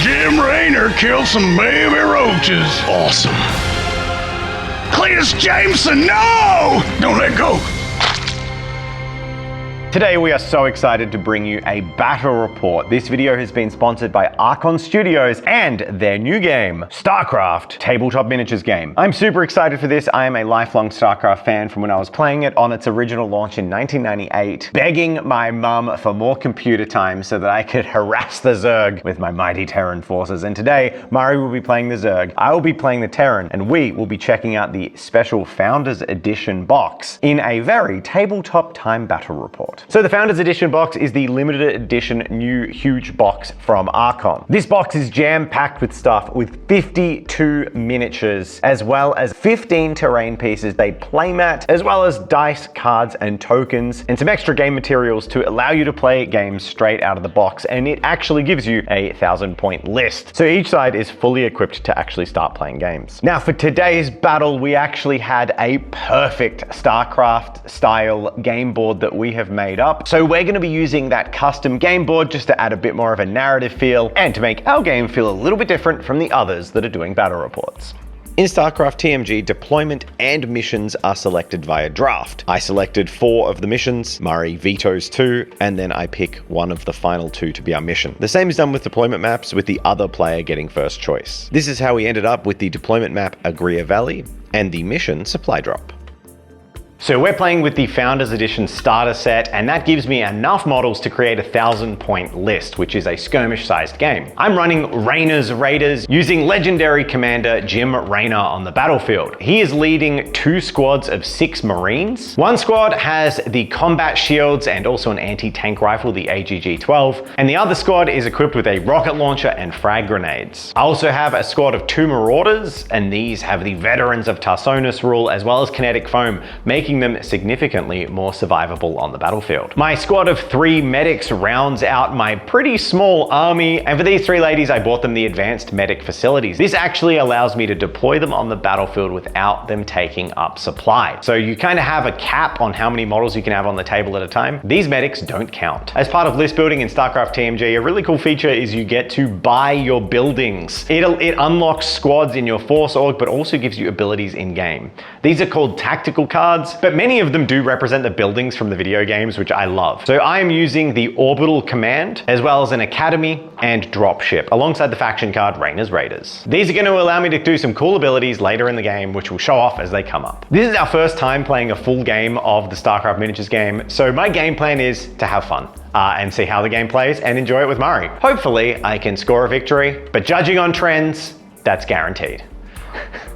Jim Raynor killed some baby roaches. Awesome. Cletus Jameson, no! Don't let go. Today we are so excited to bring you a battle report. This video has been sponsored by Archon Studios and their new game, Starcraft, tabletop miniatures game. I'm super excited for this. I am a lifelong Starcraft fan from when I was playing it on its original launch in 1998, begging my mum for more computer time so that I could harass the Zerg with my mighty Terran forces. And today, Murray will be playing the Zerg, I will be playing the Terran, and we will be checking out the special Founders Edition box in a very tabletop time battle report. So the Founders Edition box is the limited edition new huge box from Archon. This box is jam-packed with stuff with 52 miniatures, as well as 15 terrain pieces, a playmat, as well as dice, cards, and tokens, and some extra game materials to allow you to play games straight out of the box, and it actually gives you a 1,000-point list. So each side is fully equipped to actually start playing games. Now for today's battle, we actually had a perfect StarCraft style game board that we have made up. So we're going to be using that custom game board just to add a bit more of a narrative feel and to make our game feel a little bit different from the others that are doing battle reports. In StarCraft TMG, deployment and missions are selected via draft. I selected 4 of the missions, Murray vetoes 2, and then I pick one of the final 2 to be our mission. The same is done with deployment maps, with the other player getting first choice. This is how we ended up with the deployment map Agria Valley and the mission Supply Drop. So we're playing with the Founders Edition starter set, and that gives me enough models to create a 1,000-point list, which is a skirmish-sized game. I'm running Raynor's Raiders using legendary commander Jim Raynor on the battlefield. He is leading 2 squads of 6 Marines. One squad has the combat shields and also an anti-tank rifle, the AGG-12, and the other squad is equipped with a rocket launcher and frag grenades. I also have a squad of 2 Marauders, and these have the Veterans of Tarsonis rule as well as kinetic foam, making them significantly more survivable on the battlefield. My squad of 3 medics rounds out my pretty small army, and for these 3 ladies I bought them the advanced medic facilities. This actually allows me to deploy them on the battlefield without them taking up supply. So you kind of have a cap on how many models you can have on the table at a time. These medics don't count. As part of list building in StarCraft TMG, a really cool feature is you get to buy your buildings. It unlocks squads in your force org, but also gives you abilities in game. These are called tactical cards, but many of them do represent the buildings from the video games, which I love. So I am using the Orbital Command, as well as an Academy and Dropship, alongside the faction card Raynor's Raiders. These are going to allow me to do some cool abilities later in the game, which will show off as they come up. This is our first time playing a full game of the StarCraft miniatures game, so my game plan is to have fun. And see how the game plays and enjoy it with Murray. Hopefully I can score a victory, but judging on trends, that's guaranteed.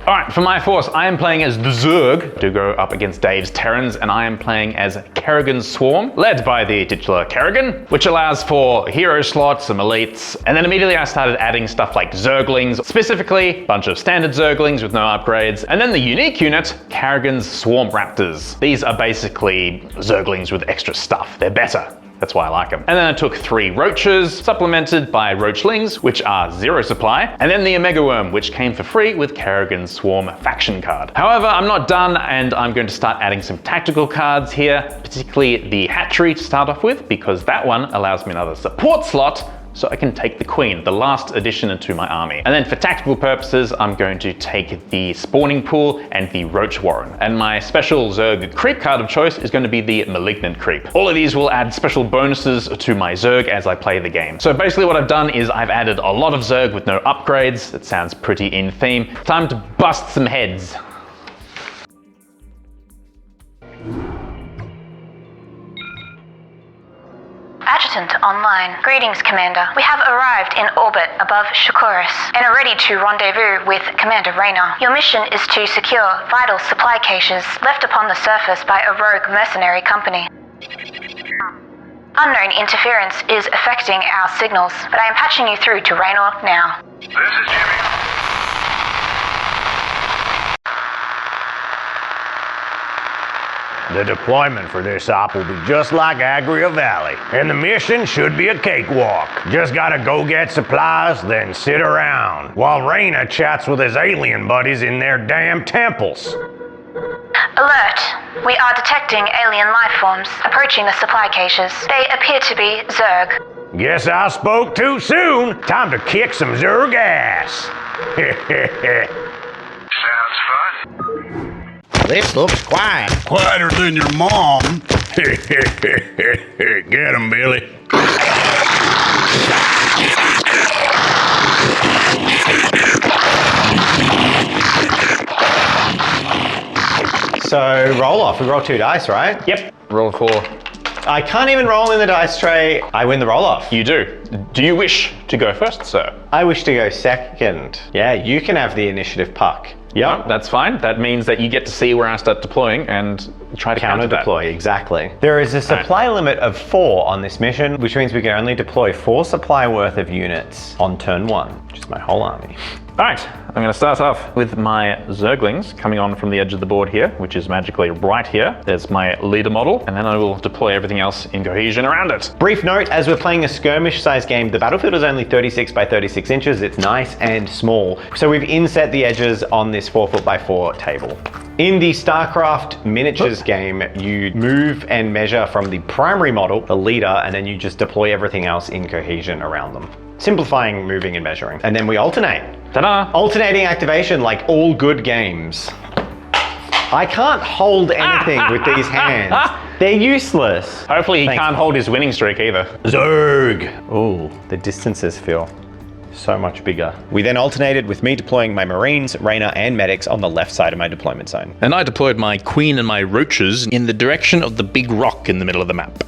Alright, for my force, I am playing as the Zerg to go up against Dave's Terrans, and I am playing as Kerrigan's Swarm, led by the titular Kerrigan, which allows for hero slots, some elites, and then immediately I started adding stuff like Zerglings, specifically a bunch of standard Zerglings with no upgrades, and then the unique unit, Kerrigan's Swarm Raptors. These are basically Zerglings with extra stuff. They're better. That's why I like them. And then I took 3 Roaches, supplemented by Roachlings, which are 0 supply, and then the Omega Worm, which came for free with Kerrigan's Swarm faction card. However, I'm not done, and I'm going to start adding some tactical cards here, particularly the Hatchery to start off with, because that one allows me another support slot, so I can take the Queen, the last addition into my army. And then for tactical purposes, I'm going to take the Spawning Pool and the Roach Warren. And my special Zerg creep card of choice is going to be the Malignant Creep. All of these will add special bonuses to my Zerg as I play the game. So basically what I've done is I've added a lot of Zerg with no upgrades. That sounds pretty in theme. Time to bust some heads. Adjutant online. Greetings, Commander. We have arrived in orbit above Shakuris and are ready to rendezvous with Commander Raynor. Your mission is to secure vital supply caches left upon the surface by a rogue mercenary company. Unknown interference is affecting our signals, but I am patching you through to Raynor now. This is Jimmy. The deployment for this op will be just like Agria Valley, and the mission should be a cakewalk. Just gotta go get supplies, then sit around, while Raynor chats with his alien buddies in their damn temples. Alert! We are detecting alien life forms approaching the supply caches. They appear to be Zerg. Guess I spoke too soon. Time to kick some Zerg ass. Sounds fun. This looks quiet. Quieter than your mom. Get him, Billy. So roll off. We roll 2 dice, right? Yep. Roll a 4. I can't even roll in the dice tray. I win the roll off. You do. Do you wish to go first, sir? I wish to go second. Yeah, you can have the initiative puck. Yeah, that's fine. That means that you get to see where I start deploying and try to counter that. Deploy, exactly. There is a supply limit of 4 on this mission, which means we can only deploy 4 supply worth of units on turn 1, which is my whole army. All right, I'm going to start off with my Zerglings coming on from the edge of the board here, which is magically right here. There's my leader model, and then I will deploy everything else in cohesion around it. Brief note, as we're playing a skirmish-sized game, the battlefield is only 36 by 36 inches. It's nice and small. So we've inset the edges on this 4x4 table. In the Starcraft miniatures game, you move and measure from the primary model, the leader, and then you just deploy everything else in cohesion around them. Simplifying moving and measuring. And then we alternate. Ta-da! Alternating activation like all good games. I can't hold anything with these hands. They're useless. Hopefully he can't hold his winning streak either. Zerg! Ooh, the distances feel so much bigger. We then alternated with me deploying my Marines, Raynor, and Medics on the left side of my deployment zone. And I deployed my Queen and my Roaches in the direction of the big rock in the middle of the map.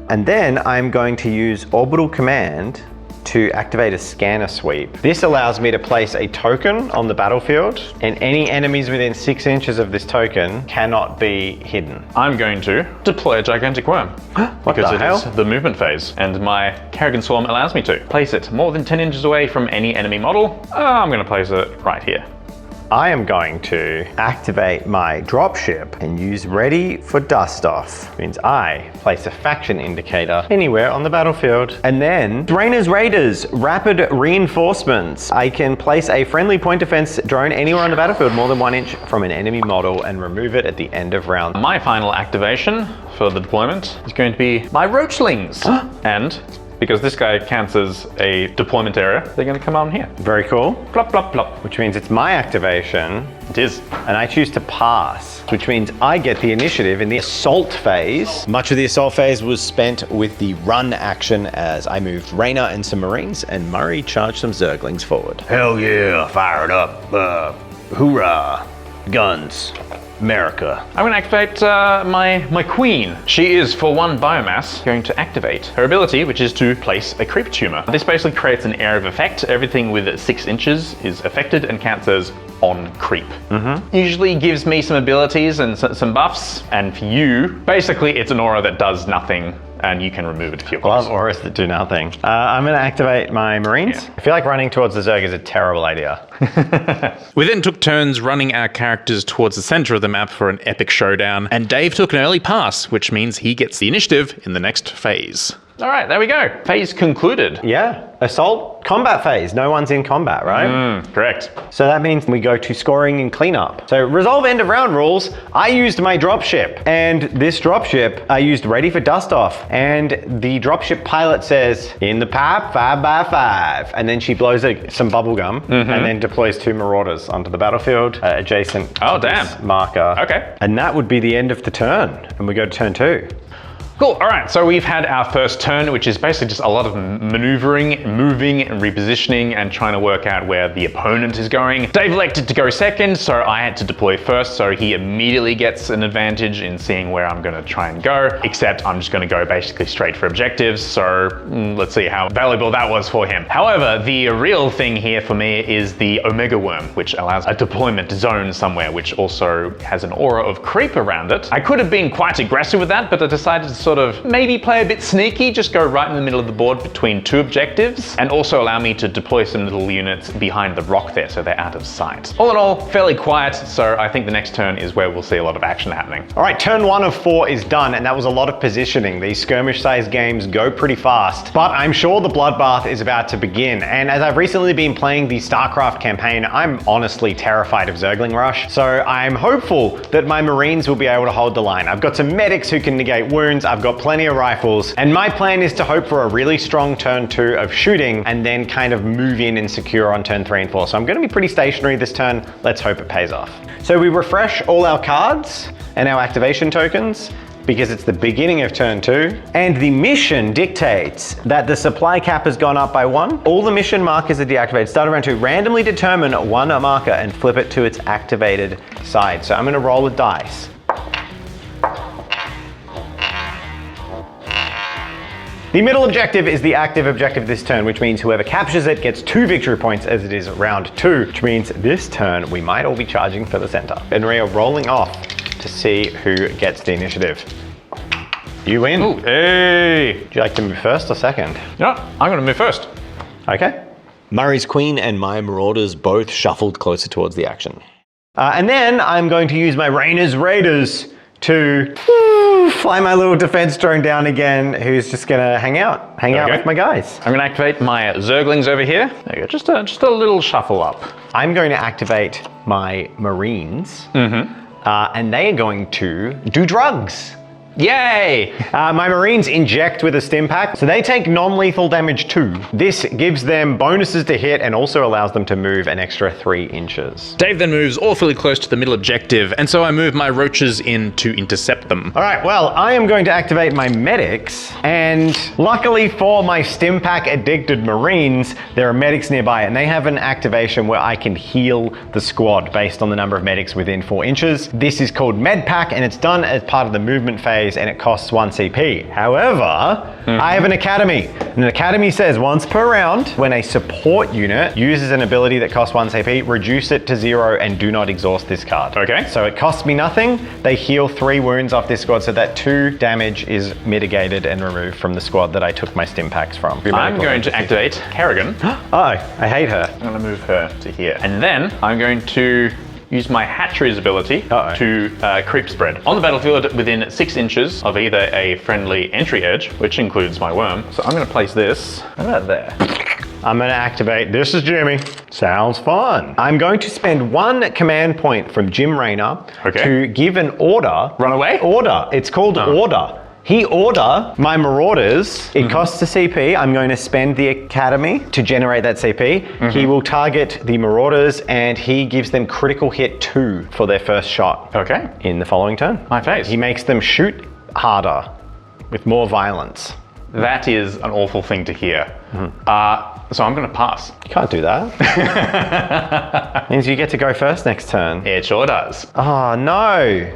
And then I'm going to use Orbital Command to activate a scanner sweep. This allows me to place a token on the battlefield, and any enemies within 6 inches of this token cannot be hidden. I'm going to deploy a gigantic worm. Because it hell? is the movement phase, and my Kerrigan Swarm allows me to place it more than 10 inches away from any enemy model. I'm going to place it right here. I am going to activate my dropship and use ready for dust off. Means I place a faction indicator anywhere on the battlefield. And then Raynor's Raiders, rapid reinforcements. I can place a friendly point defense drone anywhere on the battlefield more than 1 inch from an enemy model and remove it at the end of round. My final activation for the deployment is going to be my Roachlings. And because this guy counts as a deployment area, they're going to come on here. Very cool. Plop, plop, plop. Which means it's my activation. It is. And I choose to pass, which means I get the initiative in the assault phase. Much of the assault phase was spent with the run action as I moved Raynor and some Marines, and Murray charged some Zerglings forward. Hell yeah, fire it up. Hoorah. Guns. America. I'm going to activate my Queen. She is, for 1 biomass, going to activate her ability, which is to place a creep tumor. This basically creates an area of effect. Everything with 6 inches is affected and counts as on creep. Usually gives me some abilities and some buffs, and for you, basically it's an aura that does nothing, and you can remove it if you want. Love auras that do nothing. I'm going to activate my Marines. Yeah. I feel like running towards the Zerg is a terrible idea. We then took turns running our characters towards the center of the map for an epic showdown, and Dave took an early pass, which means he gets the initiative in the next phase. All right, there we go. Phase concluded. Yeah, assault, combat phase. No one's in combat, right? Correct. So that means we go to scoring and cleanup. So resolve end of round rules. I used my dropship, and this dropship I used ready for dust off. And the dropship pilot says, in the pipe, 5x5. And then she blows some bubble gum and then deploys 2 marauders onto the battlefield adjacent to this marker. Okay. And that would be the end of the turn. And we go to turn 2. Cool, all right, so we've had our first turn, which is basically just a lot of maneuvering, moving, and repositioning, and trying to work out where the opponent is going. Dave elected to go second, so I had to deploy first, so he immediately gets an advantage in seeing where I'm gonna try and go, except I'm just gonna go basically straight for objectives, so let's see how valuable that was for him. However, the real thing here for me is the Omega Worm, which allows a deployment zone somewhere, which also has an aura of creep around it. I could have been quite aggressive with that, but I decided to sort of maybe play a bit sneaky, just go right in the middle of the board between 2 objectives, and also allow me to deploy some little units behind the rock there so they're out of sight. All in all, fairly quiet, so I think the next turn is where we'll see a lot of action happening. All right, turn 1 of 4 is done, and that was a lot of positioning. These skirmish-sized games go pretty fast, but I'm sure the bloodbath is about to begin. And as I've recently been playing the Starcraft campaign, I'm honestly terrified of Zergling Rush, so I'm hopeful that my Marines will be able to hold the line. I've got some medics who can negate wounds. I've got plenty of rifles, and my plan is to hope for a really strong turn 2 of shooting and then kind of move in and secure on turn 3 and 4. So I'm going to be pretty stationary this turn. Let's hope it pays off. So we refresh all our cards and our activation tokens because it's the beginning of turn 2. And the mission dictates that the supply cap has gone up by 1. All the mission markers are deactivated. Start of round 2, randomly determine one marker and flip it to its activated side. So I'm gonna roll a dice. The middle objective is the active objective this turn, which means whoever captures it gets 2 victory points as it is round 2, which means this turn we might all be charging for the center. And we are rolling off to see who gets the initiative. You win. Ooh, hey. Would you like to move first or second? You know what? I'm gonna move first. Okay. Murray's Queen and my Marauders both shuffled closer towards the action. And then I'm going to use my Rainer's Raiders to fly my little defense drone down again, who's just gonna hang out with my guys. I'm gonna activate my Zerglings over here. There you go, just a little shuffle up. I'm going to activate my Marines, and they are going to do drugs. Yay! My Marines inject with a stim pack, so they take non-lethal damage too. This gives them bonuses to hit and also allows them to move an extra 3 inches. Dave then moves awfully close to the middle objective, and so I move my roaches in to intercept them. All right, well, I am going to activate my medics, and luckily for my stim pack addicted Marines, there are medics nearby, and they have an activation where I can heal the squad based on the number of medics within 4 inches. This is called Med Pack, and it's done as part of the movement phase, and it costs 1 CP. However, I have an academy. And an academy says once per round, when a support unit uses an ability that costs 1 CP, reduce it to 0 and do not exhaust this card. Okay. So it costs me nothing. They heal 3 wounds off this squad, so that 2 damage is mitigated and removed from the squad that I took my stim packs from. I'm going to activate Kerrigan. Oh, I hate her. I'm gonna move her to here. And then I'm going to use my Hatchery's ability to creep spread. On the battlefield within 6 inches of either a friendly entry edge, which includes my worm. So I'm gonna place this about there. I'm gonna activate, this is Jimmy. Sounds fun. I'm going to spend 1 command point from Jim Rayner to give an order. Run away? Order, it's called order. He order my Marauders. It costs a CP. I'm going to spend the Academy to generate that CP. He will target the Marauders and he gives them critical hit 2 for their first shot. Okay. In the following turn. My face. He makes them shoot harder with more violence. That is an awful thing to hear. So I'm gonna pass. You can't do that. Means you get to go first next turn. It sure does. Oh no.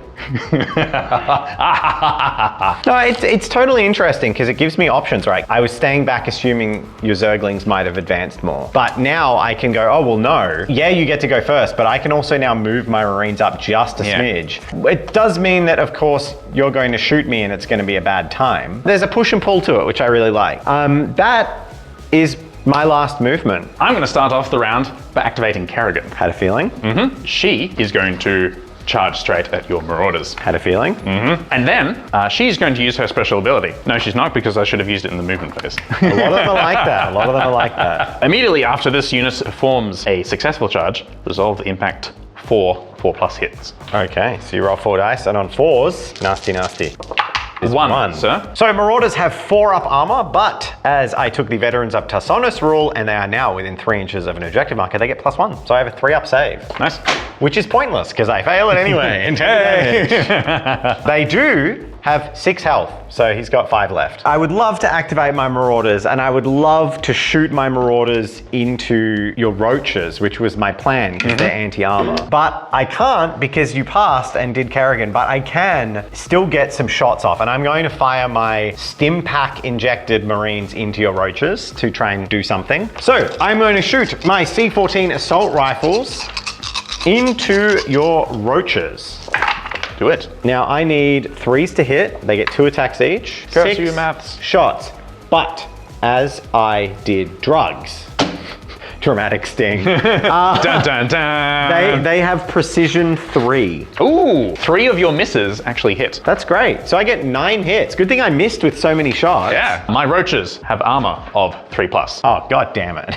No, it's totally interesting because it gives me options, right? I was staying back assuming your Zerglings might have advanced more. But now I can go, oh, well, no. Yeah, you get to go first, but I can also now move my Marines up just a smidge. It does mean that, of course, you're going to shoot me and it's going to be a bad time. There's a push and pull to it, which I really like. That is my last movement. I'm gonna start off the round by activating Kerrigan. Had a feeling. She is going to charge straight at your Marauders. Had a feeling. And then she's going to use her special ability. No, she's not, because I should have used it in the movement phase. A lot of them are like that. A lot of them are like that. Immediately after this unit forms a successful charge, resolve the impact 4+ hits. Okay, so you roll 4 dice, and on 4s, nasty, nasty. Is 1, sir. So Marauders have 4 up armor, but as I took the Veterans of Tarsonis rule, and they are now within 3 inches of an objective marker, they get +1. So I have a 3 up save. Nice. Which is pointless, because I fail it anyway. They do have 6 health, so he's got 5 left. I would love to activate my Marauders, and I would love to shoot my Marauders into your Roaches, which was my plan, because they're anti-armor. But I can't, because you passed and did Kerrigan, but I can still get some shots off, and I'm going to fire my stim pack injected Marines into your Roaches to try and do something. So I'm going to shoot my C-14 assault rifles into your Roaches. Do it. Now I need 3s to hit. They get 2 attacks each. Curse 6 you, maths. shots. But as I did drugs, dramatic sting, Dun, dun, dun. they have precision 3. Ooh, 3 of your misses actually hit. That's great. So I get 9 hits. Good thing I missed with so many shots. Yeah. My Roaches have armor of 3+. Oh, god damn it.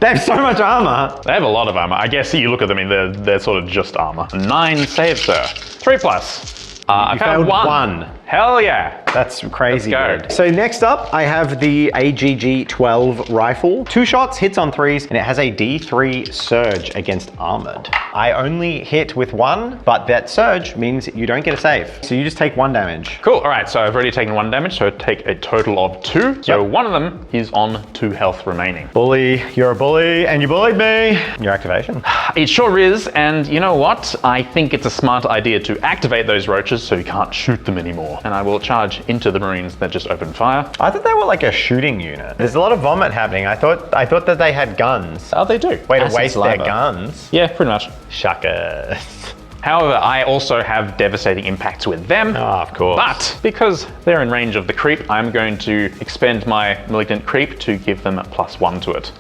They have so much armor. They have a lot of armor. I guess you look at them, I mean, they're sort of just armor. 9 saves, sir. 3+. I You failed 1. Hell yeah. That's crazy Let's go. good. So next up, I have the AGG-12 rifle. 2 shots, hits on 3s, and it has a D3 surge against armored. I only hit with 1, but that surge means you don't get a save. So you just take 1 damage. Cool, all right, so I've already taken 1 damage, so I take a total of 2. So Yep. one of them is on 2 health remaining. Bully, you're a bully, and you bullied me. Your activation. It sure is, and you know what? I think it's a smart idea to activate those roaches so you can't shoot them anymore. And I will charge into the Marines that just opened fire. I thought they were like a shooting unit. There's a lot of vomit happening. I thought that they had guns. Oh, they do. Way to Acid waste saliva. their guns. Yeah, pretty much. Shuckers. However, I also have devastating impacts with them. Oh, of course. But because they're in range of the creep, I'm going to expend my malignant creep to give them a +1 to it.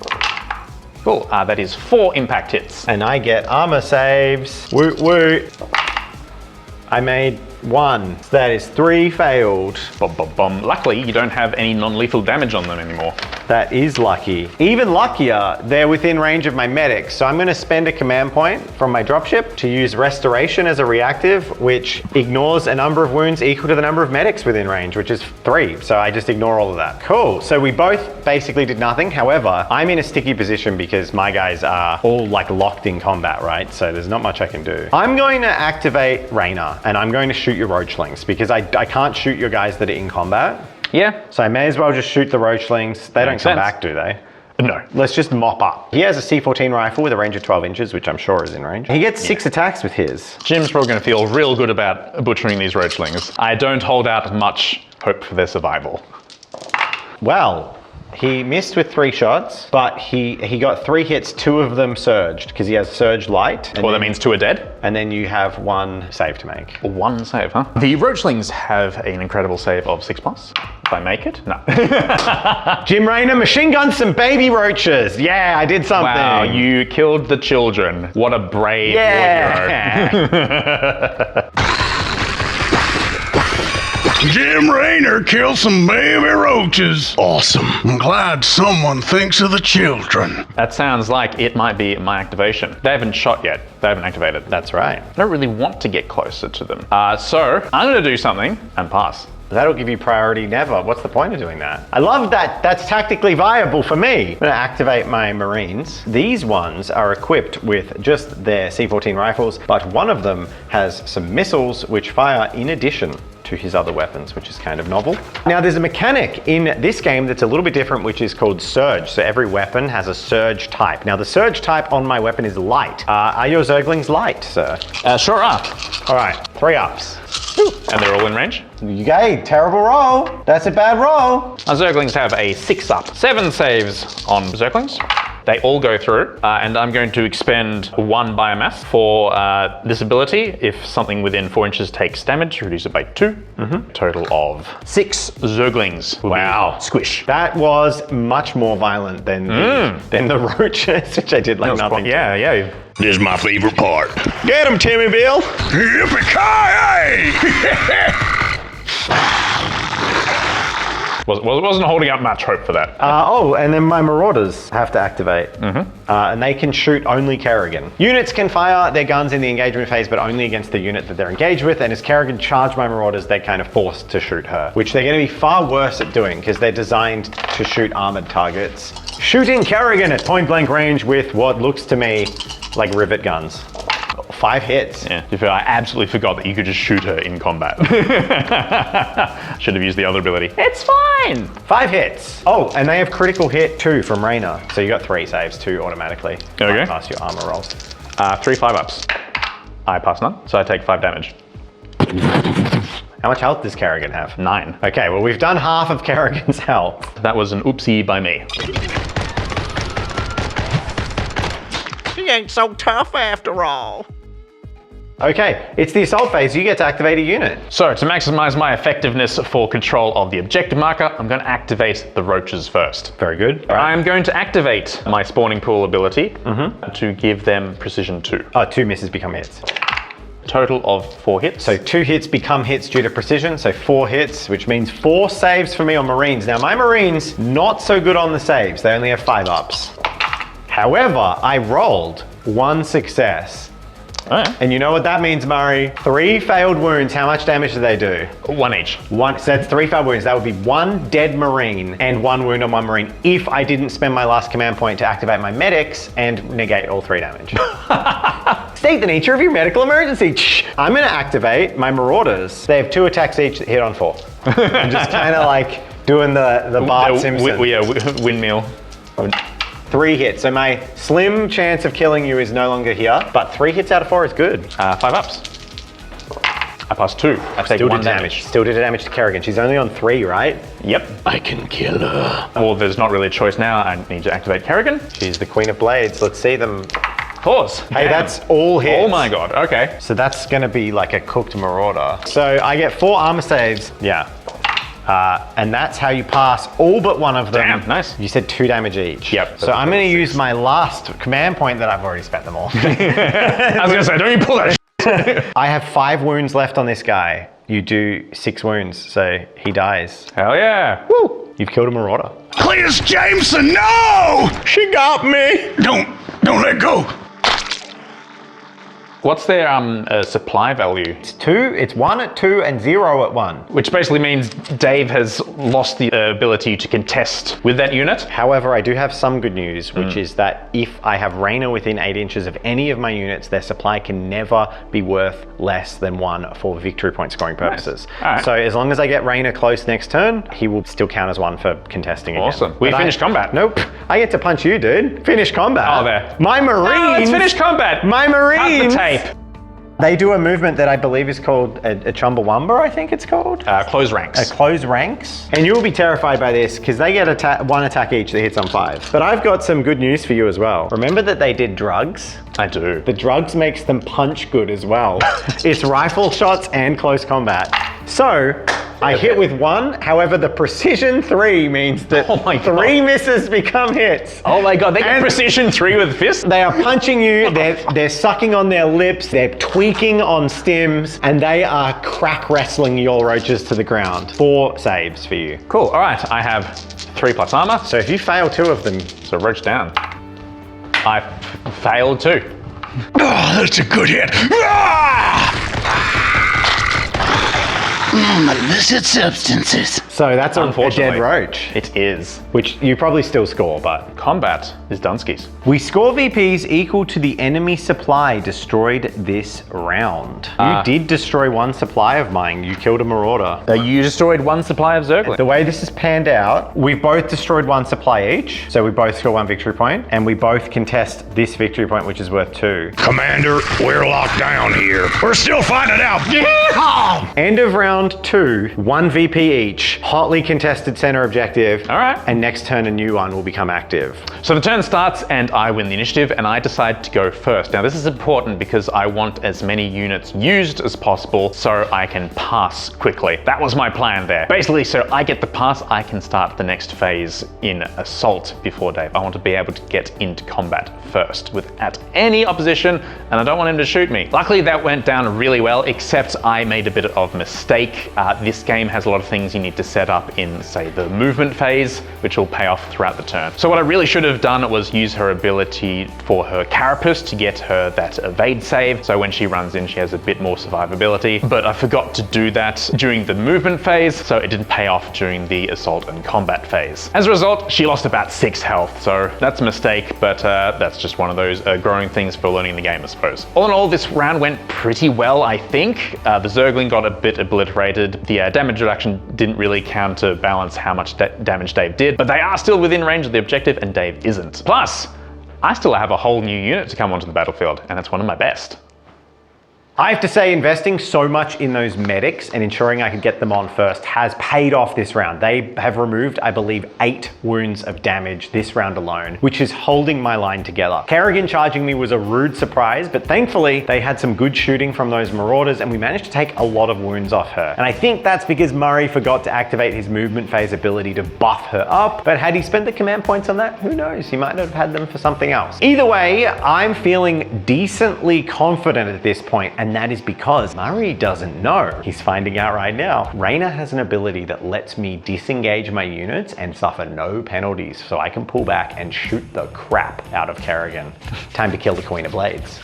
Cool, that is 4 impact hits. And I get armor saves. Woot woot. I made 1. So that is 3 failed. Bum, bum, bum. Luckily, you don't have any non-lethal damage on them anymore. That is lucky. Even luckier, they're within range of my medics. So I'm going to spend a command point from my dropship to use restoration as a reactive, which ignores a number of wounds equal to the number of medics within range, which is 3. So I just ignore all of that. Cool. So we both basically did nothing. However, I'm in a sticky position because my guys are all like locked in combat, right? So there's not much I can do. I'm going to activate Raina and I'm going to shoot your roachlings because I can't shoot your guys that are in combat. Yeah. So I may as well just shoot the roachlings. They don't Makes come sense. back, do they? No. Let's just mop up. He has a C14 rifle with a range of 12 inches, which I'm sure is in range. He gets 6 attacks with his. Jim's probably going to feel real good about butchering these roachlings. I don't hold out much hope for their survival. Well, he missed with 3 shots, but he got 3 hits, 2 of them surged because he has surge light. Well, that means 2 are dead. And then you have 1 save to make. 1 save, huh? The roachlings have an incredible save of 6+. If I make it? No. Jim Raynor machine guns some baby roaches. Yeah, I did something. Wow, you killed the children. What a brave war hero. Jim Raynor killed some baby roaches. Awesome. I'm glad someone thinks of the children. That sounds like it might be my activation. They haven't shot yet. They haven't activated. That's right. I don't really want to get closer to them. So I'm going to do something and pass. That'll give you priority never. What's the point of doing that? I love that. That's tactically viable for me. I'm gonna activate my Marines. These ones are equipped with just their C14 rifles, but one of them has some missiles which fire in addition to his other weapons, which is kind of novel. Now there's a mechanic in this game that's a little bit different, which is called surge. So every weapon has a surge type. Now the surge type on my weapon is light. Are your Zerglings light, sir? Sure are. All right, 3 ups. And they're all in range. Okay, terrible roll. That's a bad roll. Our Zerglings have a 6-up. 7 saves on Zerglings. They all go through, and I'm going to expend 1 biomass for this ability. If something within 4 inches takes damage, reduce it by 2. Total of 6 Zerglings. Wow. Squish. That was much more violent than the roaches, which I did like nothing. Yeah. This is my favorite part. Get him, Timmy Bill. Yippee-ki-yay! Wasn't holding up much hope for that. And then my Marauders have to activate. And they can shoot only Kerrigan. Units can fire their guns in the engagement phase, but only against the unit that they're engaged with. And as Kerrigan charge my Marauders, they're kind of forced to shoot her, which they're going to be far worse at doing because they're designed to shoot armored targets. Shooting Kerrigan at point blank range with what looks to me like rivet guns. 5 hits. Yeah, I absolutely forgot that you could just shoot her in combat. Should have used the other ability. It's fine. 5 hits. Oh, and they have critical hit 2 from Raina. So you got 3 saves, 2 automatically. Okay. Pass your armor rolls. 3 5-ups. I pass none, so I take 5 damage. How much health does Kerrigan have? 9. Okay, well we've done half of Kerrigan's health. That was an oopsie by me. She ain't so tough after all. Okay, it's the assault phase. You get to activate a unit. So to maximize my effectiveness for control of the objective marker, I'm going to activate the roaches first. Very good. All right. I'm going to activate my spawning pool ability to give them precision 2. 2 misses become hits. Total of 4 hits. So 2 hits become hits due to precision, so 4 hits, which means 4 saves for me on Marines. Now my Marines, not so good on the saves. They only have 5 ups. However, I rolled 1 success. And you know what that means, Murray? 3 failed wounds. How much damage do they do? 1 each. So that's 3 failed wounds. That would be 1 dead Marine and 1 wound on 1 Marine if I didn't spend my last command point to activate my medics and negate all 3 damage. State the nature of your medical emergency. I'm going to activate my Marauders. They have 2 attacks each that hit on 4. I'm just kind of like doing the Bart Simpson. Windmill. 3 hits. So my slim chance of killing you is no longer here, but 3 hits out of 4 is good. 5 ups. I pass 2. I take 1 damage. Still did damage to Kerrigan. She's only on 3, right? Yep. I can kill her. Well, there's not really a choice now. I need to activate Kerrigan. She's the Queen of Blades. Let's see them. Pause. Hey, that's all hits. Oh my god. Okay. So that's going to be like a cooked Marauder. So I get 4 armor saves. Yeah. And that's how you pass all but one of them. Damn, nice. You said 2 damage each. Yep. So I'm going to use my last command point that I've already spent them all. I was going to say, don't you pull that I have 5 wounds left on this guy. You do 6 wounds, so he dies. Hell yeah. Woo! You've killed a Marauder. Cletus Jameson, no! She got me. Don't let go. What's their supply value? It's 1 at 2 and 0 at 1. Which basically means Dave has lost the ability to contest with that unit. However, I do have some good news, which is that if I have Raina within 8 inches of any of my units, their supply can never be worth less than 1 for victory point scoring purposes. Nice. All right. So as long as I get Raina close next turn, he will still count as 1 for contesting again. Awesome. We finished combat. Nope. I get to punch you, dude. Finish combat. Oh, there. My Marines. No, let's finish combat. My Marines. Cut the tape. They do a movement that I believe is called a Chumbawamba, I think it's called. Close ranks. Close ranks. And you'll be terrified by this because they get 1 attack each that hits on 5. But I've got some good news for you as well. Remember that they did drugs? I do. The drugs makes them punch good as well. It's rifle shots and close combat. So I hit with 1, however the precision 3 means that 3 misses become hits. Oh my god, they get precision 3 with fists? They are punching you, they're sucking on their lips, they're tweaking on stims, and they are crack wrestling your roaches to the ground. 4 saves for you. Cool, alright, I have 3 plus armor. So if you fail 2 of them, So roach down. I failed 2. Oh, that's a good hit. Illicit substances. so that's a dead Unfortunately. roach. It is. Which you probably still score, but... Combat is Dunsky's. We score VPs equal to the enemy supply destroyed this round. You did destroy 1 supply of mine. You killed a Marauder. You destroyed 1 supply of Zergling. The way this is panned out, we both destroyed 1 supply each, so we both score 1 victory point, and we both contest this victory point, which is worth 2. Commander, we're locked down here. We're still finding out. Yeehaw! End of round 2, 1 VP each, hotly contested center objective. All right. And next turn a new one will become active. So the turn starts and I win the initiative and I decide to go first. Now this is important because I want as many units used as possible so I can pass quickly. That was my plan there. Basically, so I get the pass, I can start the next phase in assault before Dave. I want to be able to get into combat first without any opposition and I don't want him to shoot me. Luckily that went down really well, except I made a bit of mistake. This game has a lot of things you need to set up in, say, the movement phase, which will pay off throughout the turn. So what I really should have done was use her ability for her carapace to get her that evade save. So when she runs in, she has a bit more survivability, but I forgot to do that during the movement phase, so it didn't pay off during the assault and combat phase. As a result, she lost about 6 health, so that's a mistake, but that's just one of those growing things for learning the game, I suppose. All in all, this round went pretty well, I think. The Zergling got a bit obliterated. The damage reduction didn't really counterbalance how much damage Dave did, but they are still within range of the objective and Dave isn't. Plus, I still have a whole new unit to come onto the battlefield, and it's one of my best. I have to say, investing so much in those medics and ensuring I could get them on first has paid off this round. They have removed, I believe, 8 wounds of damage this round alone, which is holding my line together. Kerrigan charging me was a rude surprise, but thankfully they had some good shooting from those Marauders and we managed to take a lot of wounds off her. And I think that's because Murray forgot to activate his movement phase ability to buff her up, but had he spent the command points on that, who knows? He might not have had them for something else. Either way, I'm feeling decently confident at this point, and that is because Murray doesn't know. He's finding out right now. Raina has an ability that lets me disengage my units and suffer no penalties, so I can pull back and shoot the crap out of Kerrigan. Time to kill the Queen of Blades.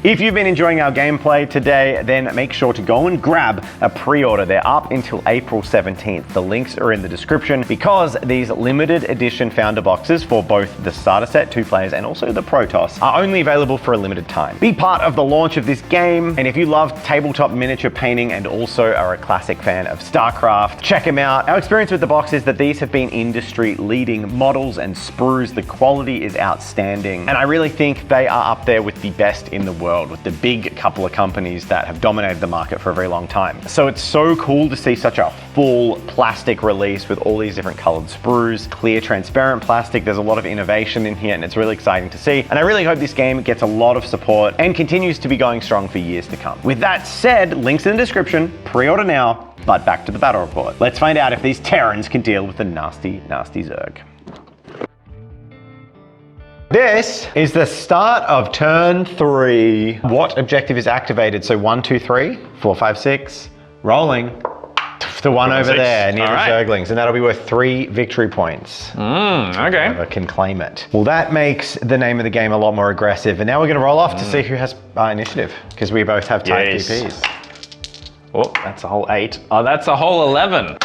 If you've been enjoying our gameplay today, then make sure to go and grab a pre-order. They're up until April 17th. The links are in the description because these limited edition founder boxes for both the starter set, 2 players, and also the Protoss are only available for a limited time. Be part of the launch of this game, and if you love tabletop miniature painting and also are a classic fan of Starcraft, check them out. Our experience with the box is that these have been industry-leading models and sprues. The quality is outstanding, and I really think they are up there with the best in the world, with the big couple of companies that have dominated the market for a very long time. So it's so cool to see such a full plastic release with all these different colored sprues, clear transparent plastic. There's a lot of innovation in here and it's really exciting to see. And I really hope this game gets a lot of support and continues to be going strong for years to come. With that said, links in the description, pre-order now, but back to the battle report. Let's find out if these Terrans can deal with the nasty, nasty Zerg. This is the start of turn 3. What objective is activated? So 1, 2, 3, 4, 5, 6, rolling. The one over there near the Zerglings, and that'll be worth 3 victory points. Okay. Whoever can claim it. Well, that makes the name of the game a lot more aggressive, and now we're going to roll off to see who has initiative, because we both have tied DPs. Oh, that's a whole 8. Oh, that's a whole 11.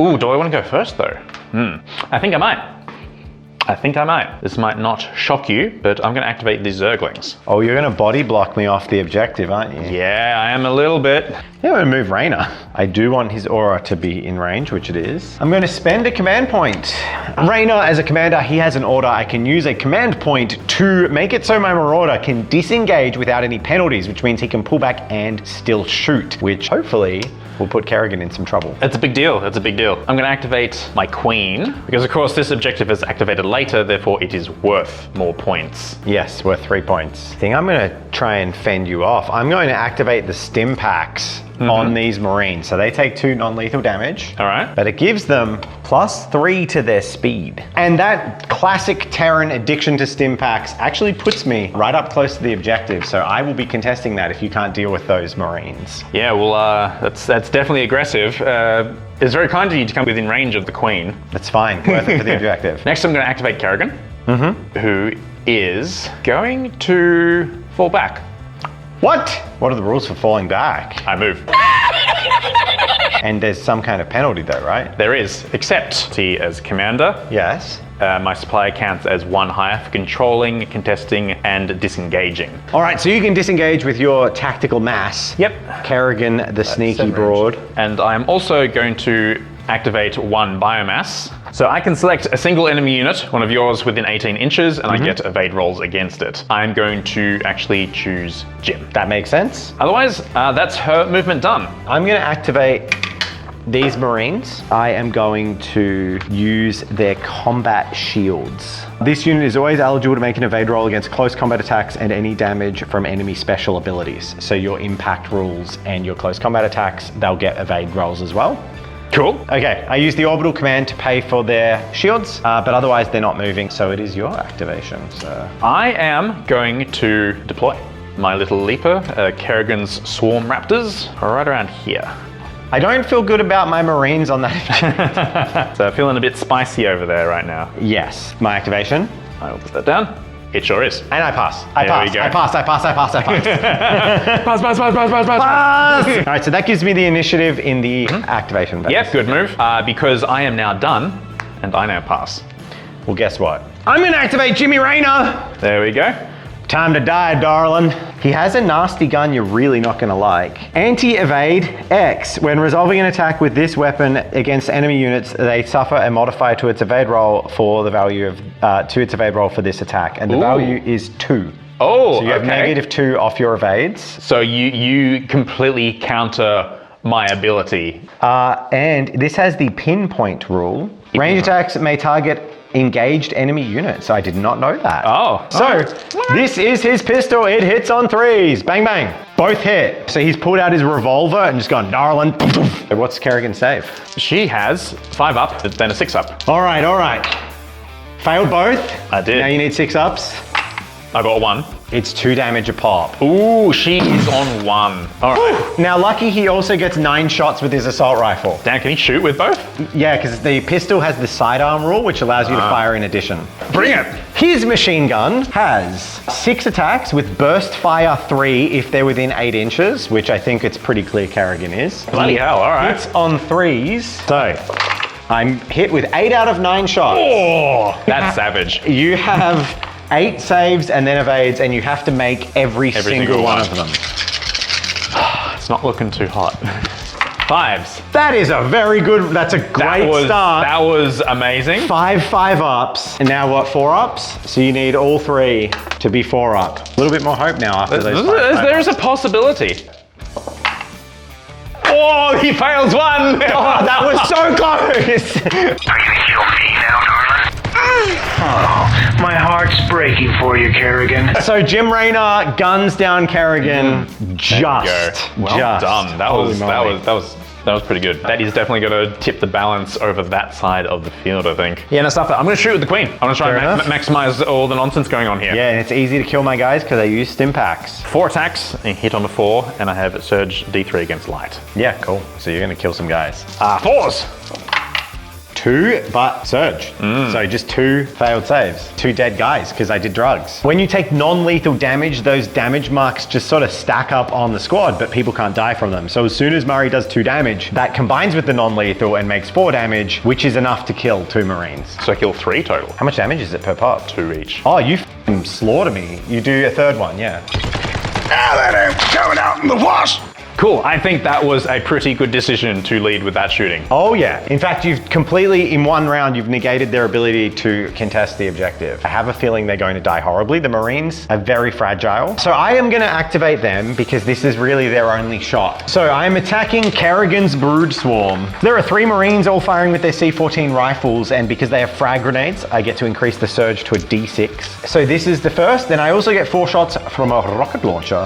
Ooh, do I want to go first though? I think I might. This might not shock you, but I'm going to activate these Zerglings. Oh, you're going to body block me off the objective, aren't you? Yeah, I am a little bit. Yeah, I'm going to move Raynor. I do want his aura to be in range, which it is. I'm going to spend a command point. Raynor, as a commander, he has an order. I can use a command point to make it so my Marauder can disengage without any penalties, which means he can pull back and still shoot, which hopefully will put Kerrigan in some trouble. It's a big deal. I'm going to activate my Queen, because of course this objective is activated later, therefore it is worth more points. Yes, worth 3 points. I think I'm going to try and fend you off. I'm going to activate the stim packs on these Marines. So they take 2 non-lethal damage. All right. But it gives them +3 to their speed. And that classic Terran addiction to stim packs actually puts me right up close to the objective. So I will be contesting that if you can't deal with those Marines. Yeah, well, that's definitely aggressive. It's very kind of you to come within range of the Queen. That's fine, worth it for the objective. Next I'm going to activate Kerrigan, who is going to fall back. What? What are the rules for falling back? I move. And there's some kind of penalty though, right? There is, except he as commander. Yes. My supply counts as 1 higher for controlling, contesting, and disengaging. All right, so you can disengage with your tactical mass. Yep. Kerrigan, the sneaky broad. And I'm also going to activate 1 biomass. So I can select a single enemy unit, one of yours within 18 inches, and I get evade rolls against it. I'm going to actually choose Jim. That makes sense. Otherwise, that's her movement done. I'm going to activate these Marines. I am going to use their combat shields. This unit is always eligible to make an evade roll against close combat attacks and any damage from enemy special abilities. So your impact rules and your close combat attacks, they'll get evade rolls as well. Cool. Okay, I use the orbital command to pay for their shields, but otherwise they're not moving, so it is your activation. So I am going to deploy my little leaper, Kerrigan's Swarm Raptors, right around here. I don't feel good about my Marines on that. So feeling a bit spicy over there right now. Yes, my activation. I will put that down. It sure is. And I pass. There we go. I pass. Pass. All right, so that gives me the initiative in the activation phase. Yep, good move. Because I am now done, and I now pass. Well, guess what? I'm gonna activate Jimmy Raynor. There we go. Time to die, darling. He has a nasty gun you're really not gonna like. Anti-evade X. When resolving an attack with this weapon against enemy units, they suffer a modifier to its evade roll for the value of, to its evade roll for this attack. And the value is 2. Oh, so you have -2 off your evades. So you completely counter my ability. And this has the pinpoint rule. Range attacks may target engaged enemy units. I did not know that. Oh. So this is his pistol. It hits on 3s. Bang, bang. Both hit. So he's pulled out his revolver and just gone, darling. What's Kerrigan's save? She has 5 up, then a 6 up. All right. Failed both. I did. Now you need 6 ups. I got 1. It's 2 damage a pop. Ooh, she is on 1. All right. Now, lucky he also gets 9 shots with his assault rifle. Dan, can he shoot with both? Yeah, because the pistol has the sidearm rule, which allows you to fire in addition. Bring it. His machine gun has 6 attacks with burst fire 3 if they're within 8 inches, which I think it's pretty clear Kerrigan is. Bloody hell, all right. Hits on 3s. So, I'm hit with 8 out of 9 shots. Oh, that's savage. You have 8 saves and then evades, and you have to make every single one of them. It's not looking too hot. 5s. That is a very good, that's a great start. That was amazing. 5 5-ups. And now what, 4-ups? So you need all 3 to be 4-up. A little bit more hope now after those 5 There's a possibility. Oh, he fails 1. Oh, that was so close. Are you gonna kill me now, darling? Oh, my heart's breaking for you, Kerrigan. So Jim Raynor guns down Kerrigan. Just. Well done. That Holy was moly. That was pretty good. That is definitely going to tip the balance over that side of the field, I think. Yeah, no stuff. I'm going to shoot with the queen. I'm going to try and maximize all the nonsense going on here. Yeah, and it's easy to kill my guys because I use stim packs. 4 attacks, a hit on the 4, and I have Surge D3 against light. Yeah, cool. So you're going to kill some guys. 4s. 2, but Surge. So just 2 failed saves. 2 dead guys because I did drugs. When you take non-lethal damage, those damage marks just sort of stack up on the squad, but people can't die from them. So as soon as Murray does 2 damage, that combines with the non-lethal and makes 4 damage, which is enough to kill 2 Marines. So I kill 3 total. How much damage is it per pop? 2 each. Oh, you f***ing slaughter me. You do a 3rd one, yeah. Now that ain't coming out in the wash. Cool. I think that was a pretty good decision to lead with that shooting. Oh yeah. In fact, you've completely, in one round, you've negated their ability to contest the objective. I have a feeling they're going to die horribly. The Marines are very fragile. So I am going to activate them because this is really their only shot. So I'm attacking Kerrigan's Brood Swarm. There are 3 Marines all firing with their C-14 rifles, and because they have frag grenades, I get to increase the surge to a D6. So this is the first, then I also get 4 shots from a rocket launcher.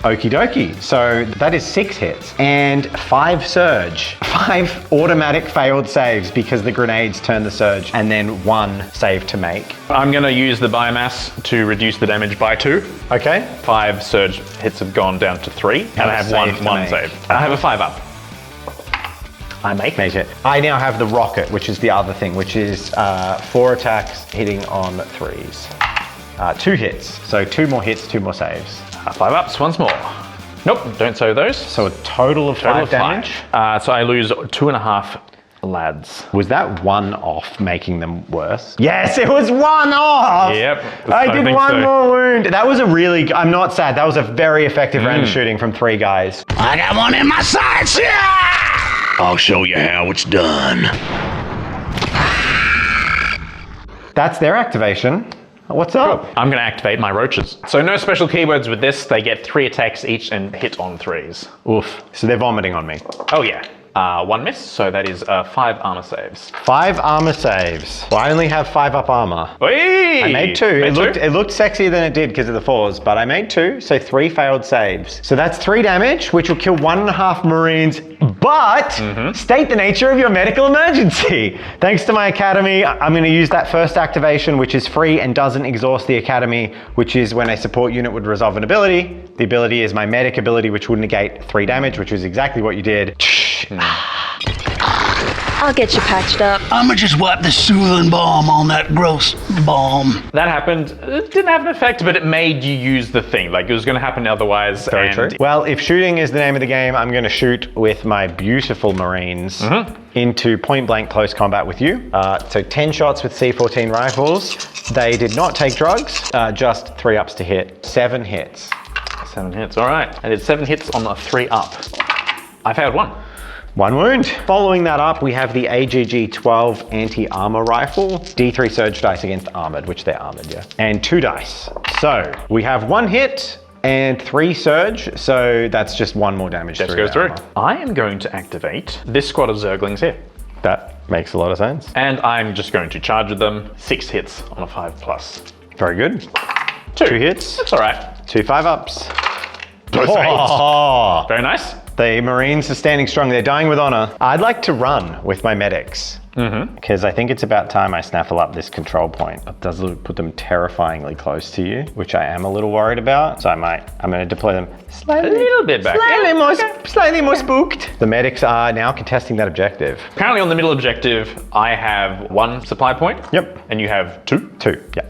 Okie dokie. So that is 6 hits and 5 surge. 5 automatic failed saves because the grenades turn the surge, and then 1 save to make. I'm going to use the biomass to reduce the damage by 2. Okay. 5 surge hits have gone down to 3, and I have one save. I have a 5-up. I make it. I now have the rocket, which is the other thing, which is 4 attacks hitting on 3s. 2 hits. So 2 more hits, 2 more saves. 5-ups once more. Nope, don't save those. So a total of 5 damage? So I lose 2.5 lads. Was that 1 off making them worse? Yes, it was 1 off! Yep. I did 1 more wound. That was a really, I'm not sad, that was a very effective round of shooting from 3 guys. I got 1 in my sights. Yeah! I'll show you how it's done. That's their activation. What's up? Cool. I'm going to activate my roaches. So no special keywords with this. They get 3 attacks each and hit on 3s. Oof. So they're vomiting on me. Oh yeah. 1 miss, so that is 5 armor saves. 5 armor saves. Well, I only have 5-up armor. Whee! I made 2. It looked sexier than it did because of the 4s, but I made 2, so 3 failed saves. So that's 3 damage, which will kill 1.5 Marines, but state the nature of your medical emergency. Thanks to my academy, I'm going to use that first activation, which is free and doesn't exhaust the academy, which is when a support unit would resolve an ability. The ability is my medic ability, which will negate 3 damage, which is exactly what you did. I'll get you patched up. I'ma just wipe the soothing balm on that gross balm. That happened. It didn't have an effect, but it made you use the thing. Like, it was going to happen otherwise. Very true. Well, if shooting is the name of the game, I'm going to shoot with my beautiful Marines into point-blank close combat with you. So 10 shots with C-14 rifles. They did not take drugs, just 3-ups to hit. 7 hits. 7 hits, all right. I did 7 hits on a 3-up. I failed 1. 1 wound. Following that up, we have the AGG-12 anti-armor rifle. D3 surge dice against armored, which they're armored, yeah. And 2 dice. So we have 1 hit and 3 surge, so that's just 1 more damage. Just goes through. I am going to activate this squad of Zerglings here. That makes a lot of sense. And I'm just going to charge with them. 6 hits on a 5+. Very good. 2 hits. That's all right. 2 5-ups. Very nice. The Marines are standing strong. They're dying with honor. I'd like to run with my medics. Because I think it's about time I snaffle up this control point. It does put them terrifyingly close to you, which I am a little worried about. So I'm going to deploy them slightly. A little bit back. Slightly more spooked. The medics are now contesting that objective. Currently on the middle objective, I have 1 supply point. Yep. And you have 2? 2, yeah.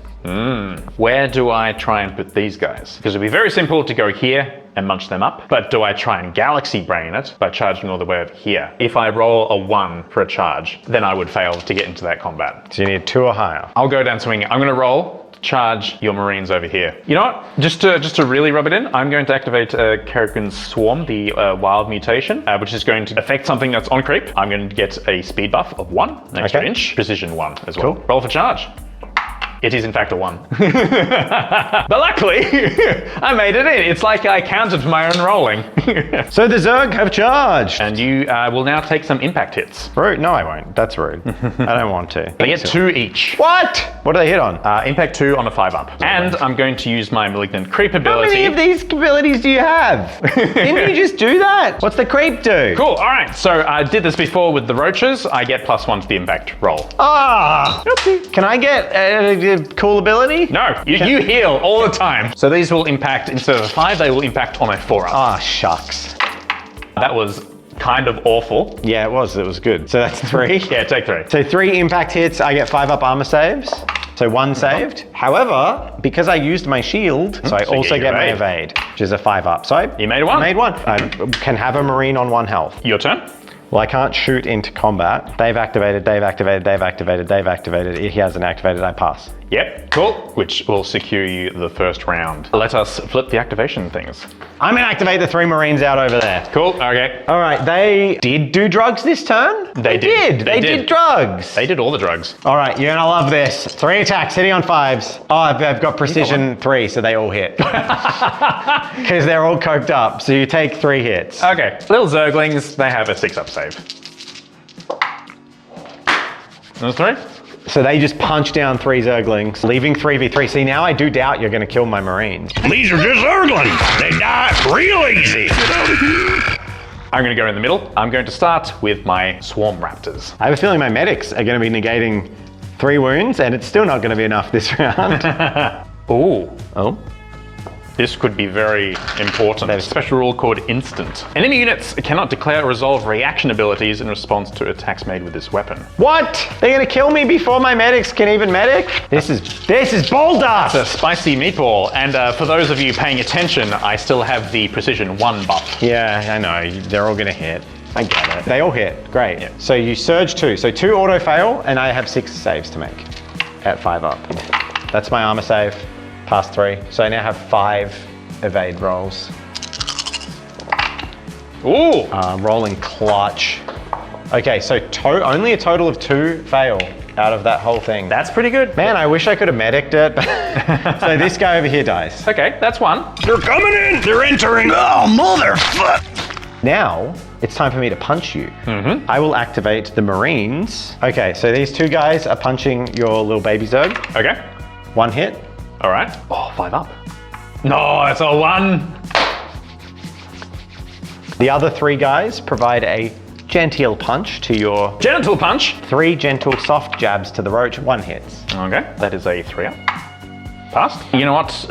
Where do I try and put these guys? Because it'd be very simple to go here and munch them up, but do I try and galaxy brain it by charging all the way over here? If I roll a 1 for a charge, then I would fail to get into that combat. So you need 2 or higher. I'll go down swinging. I'm going to roll to charge your Marines over here. You know what? Just to really rub it in, I'm going to activate Kerrigan's Swarm, the wild mutation, which is going to affect something that's on creep. I'm going to get a speed buff of 1, an extra inch, precision 1 as well. Cool. Roll for charge. It is in fact a 1. But luckily, I made it in. It's like I counted my own rolling. So the Zerg have charged. And you will now take some impact hits. Rude? No, I won't. That's rude. I don't want to. They get 2 each. What? What do they hit on? Impact 2 on a 5-up. And I'm going to use my Malignant Creep How ability. many of these abilities do you have? Didn't you just do that? What's the creep do? Cool, alright. So I did this before with the roaches. I get +1 to the impact roll. Ah! Can I get a cool ability? No, you heal all the time. So these will impact, instead of a 5, they will impact on a 4-up. Ah, shucks. That was kind of awful. Yeah, it was good. So that's 3. Yeah, take 3. So 3 impact hits, I get 5 up armor saves. So 1 saved. However, because I used my shield, so I so you also get get my evade. evade, which is a 5 up. So You made a 1. I made 1. I can have a Marine on 1 health. Your turn. Well, I can't shoot into combat. They've activated, they've activated, they've activated, they've activated. He hasn't activated, I pass. Yep, cool. Which will secure you the first round. Let us flip the activation things. I'm gonna activate the 3 Marines out over there. Cool, okay. All right, they did do drugs this turn? They did. They did drugs. They did all the drugs. All right, you're gonna love this. 3 attacks, hitting on 5s. Oh, I've got precision 3, so they all hit. Because they're all coked up, so you take 3 hits. Okay, little Zerglings, they have a 6-up save. Those 3? So they just punch down 3 Zerglings, leaving 3v3. See, now I do doubt you're gonna kill my Marines. These are just Zerglings. They die real easy. I'm going to go in the middle. I'm going to start with my Swarm Raptors. I have a feeling my medics are gonna be negating 3 wounds, and it's still not gonna be enough this round. Ooh. Oh? This could be very important. There's a special rule called Instant. Enemy units cannot declare or resolve reaction abilities in response to attacks made with this weapon. What? They're gonna kill me before my medics can even medic? This is bull dust! It's a spicy meatball, and for those of you paying attention, I still have the precision 1 buff. Yeah, I know. They're all gonna hit. I get it. They all hit. Great. Yeah. So you surge 2. So 2 auto fail, and I have 6 saves to make at 5 up. That's my armor save. Pass 3. So I now have 5 evade rolls. Ooh! Rolling clutch. Okay, so only a total of 2 fail out of that whole thing. That's pretty good. Man, I wish I could have mediced it. So this guy over here dies. Okay, that's 1. They're coming in. They're entering. Oh, motherfucker. Now, it's time for me to punch you. I will activate the Marines. Okay, so these 2 guys are punching your little baby Zerg. Okay. 1 hit. All right. Oh, 5 up. No, it's a 1. The other 3 guys provide a genteel punch to your... Genital punch. 3 gentle soft jabs to the roach, 1 hits. Okay, that is a 3 up. Passed. You know what?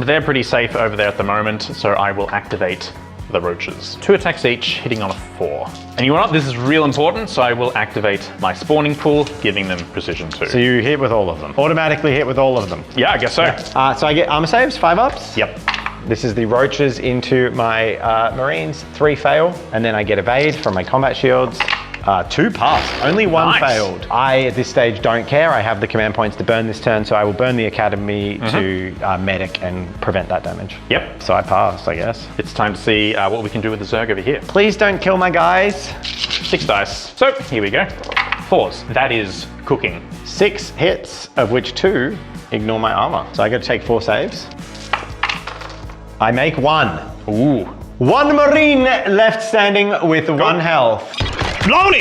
They're pretty safe over there at the moment, so I will activate the roaches. 2 attacks each, hitting on a 4. And you know what? This is real important, so I will activate my spawning pool, giving them precision 2. So you hit with all of them. Automatically hit with all of them. Yeah, I guess so. So I get armor saves, 5 ups. Yep. This is the roaches into my Marines. 3 fail, and then I get evade from my combat shields. 2 passed. Only 1 Nice. failed. I, at this stage, don't care. I have the command points to burn this turn, so I will burn the academy to medic and prevent that damage. Yep. So I passed, I guess. It's time to see what we can do with the Zerg over here. Please don't kill my guys. 6 dice. So, here we go. 4s. That is cooking. 6 hits, of which 2 ignore my armor. So I got to take 4 saves. I make 1. Ooh. 1 Marine left standing with 1 health. Lonnie!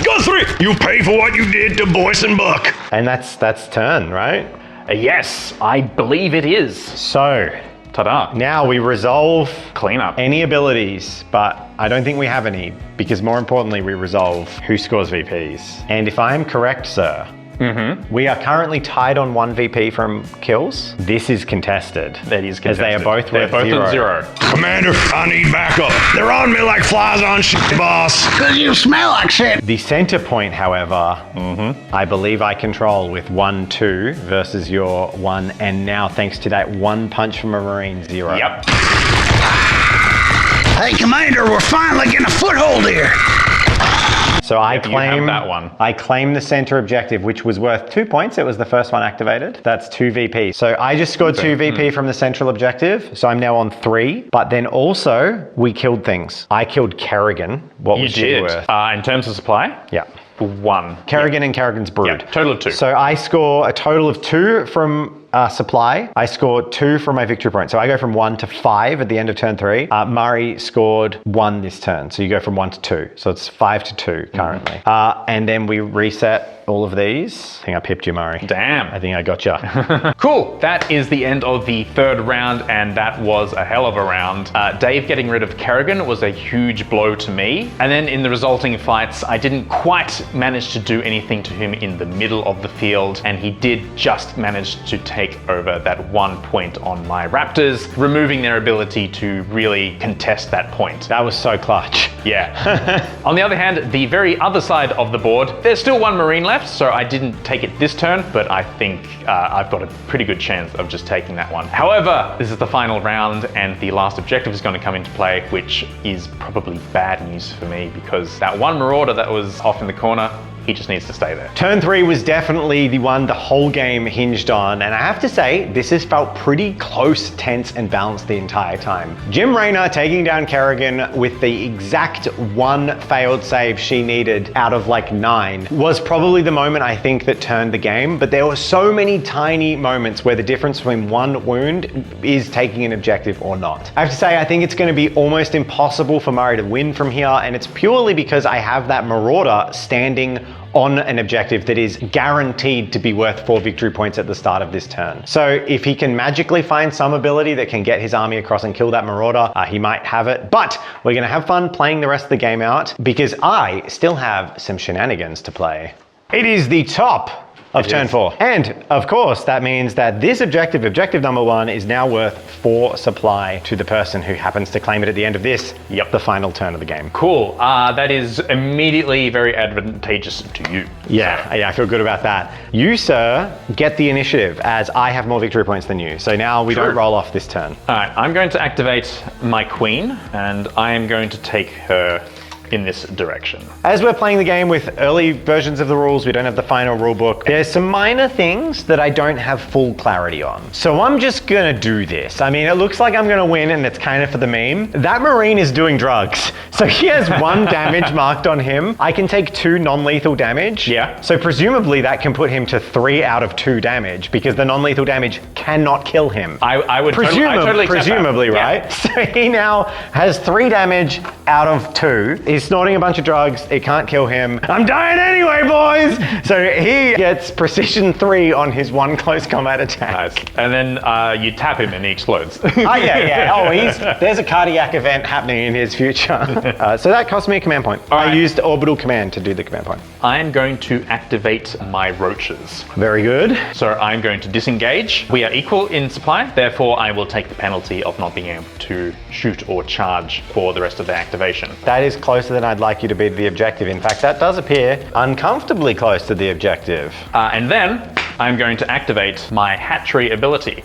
Guthrie! You pay for what you did to Boyce and Buck. And that's turn, right? Yes, I believe it is. So, Ta-da. Now we resolve Clean up. any abilities, but I don't think we have any, because more importantly, we resolve who scores VPs. And if I'm correct, sir, we are currently tied on 1 VP from kills. This is contested. That is As they are both They're worth both zero. on 0. Commander, I need backup. They're on me like flies on shit, boss. Cause you smell like shit. The center point, however, I believe I control with 1-2 versus your 1, and now thanks to that 1 punch from a Marine, 0. Yep. Hey, Commander, we're finally getting a foothold here. So I you claim have that one. I claim the center objective, which was worth 2 points. It was the first one activated. That's 2 VP. So I just scored 2 VP from the central objective. So I'm now on 3. But then also we killed things. I killed Kerrigan. What You was you did. worth? In terms of supply, Yeah. 1. Kerrigan and Kerrigan's Brood. Yeah, total of 2. So I score a total of 2 from supply. I scored 2 from my victory point. So I go from 1 to 5 at the end of turn 3. Murray scored 1 this turn. So you go from 1 to 2. So it's 5 to 2 currently. And then we reset all of these. I think I pipped you, Murray. Damn. I think I got you. Cool. That is the end of the 3rd round, and that was a hell of a round. Dave getting rid of Kerrigan was a huge blow to me. And then in the resulting fights, I didn't quite manage to do anything to him in the middle of the field, and he did just manage to take over that 1 point on my Raptors, removing their ability to really contest that point. That was so clutch. Yeah. On the other hand, the very other side of the board, there's still 1 Marine left, so I didn't take it this turn, but I think I've got a pretty good chance of just taking that one. However, this is the final round, and the last objective is going to come into play, which is probably bad news for me, because that 1 Marauder that was off in the corner, he just needs to stay there. Turn 3 was definitely the one the whole game hinged on, and I have to say, this has felt pretty close, tense, and balanced the entire time. Jim Raynor taking down Kerrigan with the exact 1 failed save she needed out of like 9 was probably the moment I think that turned the game, but there were so many tiny moments where the difference between 1 wound is taking an objective or not. I have to say, I think it's going to be almost impossible for Murray to win from here, and it's purely because I have that Marauder standing on an objective that is guaranteed to be worth 4 victory points at the start of this turn. So if he can magically find some ability that can get his army across and kill that Marauder, he might have it. But we're going to have fun playing the rest of the game out, because I still have some shenanigans to play. It is the top of turn 4. And of course, that means that this objective, objective number 1, is now worth 4 supply to the person who happens to claim it at the end of this, the final turn of the game. Cool. That is immediately very advantageous to you. Yeah, I feel good about that. You, sir, get the initiative, as I have more victory points than you. So now we don't roll off this turn. All right, I'm going to activate my queen, and I am going to take her in this direction. As we're playing the game with early versions of the rules, we don't have the final rule book. There's some minor things that I don't have full clarity on. So I'm just gonna do this. I mean, it looks like I'm gonna win, and it's kind of for the meme. That Marine is doing drugs. So he has 1 damage marked on him. I can take 2 non-lethal damage. Yeah. So presumably that can put him to 3 out of 2 damage, because the non-lethal damage cannot kill him. I would totally accept that. Presumably, right? Yeah. So he now has 3 damage out of 2. He's snorting a bunch of drugs. It can't kill him. I'm dying anyway, boys! So he gets precision 3 on his 1 close combat attack. Nice. And then you tap him and he explodes. Yeah. Oh, there's a cardiac event happening in his future. So that cost me a command point. I used orbital command to do the command point. I am going to activate my roaches. Very good. So I'm going to disengage. We are equal in supply, therefore I will take the penalty of not being able to shoot or charge for the rest of the activation. That is closer than I'd like you to be to the objective. In fact, that does appear uncomfortably close to the objective. And then I'm going to activate my hatchery ability.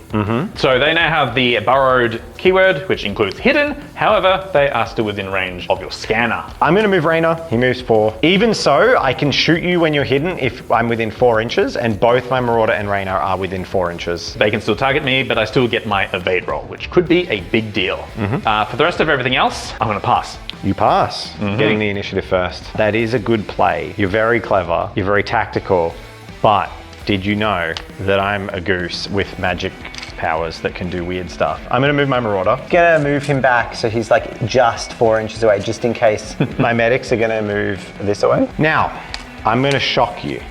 So they now have the burrowed keyword, which includes hidden. However, they are still within range of your scanner. I'm going to move Raynor. He moves 4. Even so, I can shoot you when you're hidden if I'm within 4 inches, and both my Marauder and Raynor are within 4 inches. They can still target me, but I still get my evade roll, which could be a big deal. For the rest of everything else, I'm going to pass. You pass, getting the initiative first. That is a good play. You're very clever. You're very tactical. But did you know that I'm a goose with magic powers that can do weird stuff? I'm going to move my Marauder. Gonna move him back so he's like just 4 inches away, just in case my medics are going to move this away. Now, I'm going to shock you.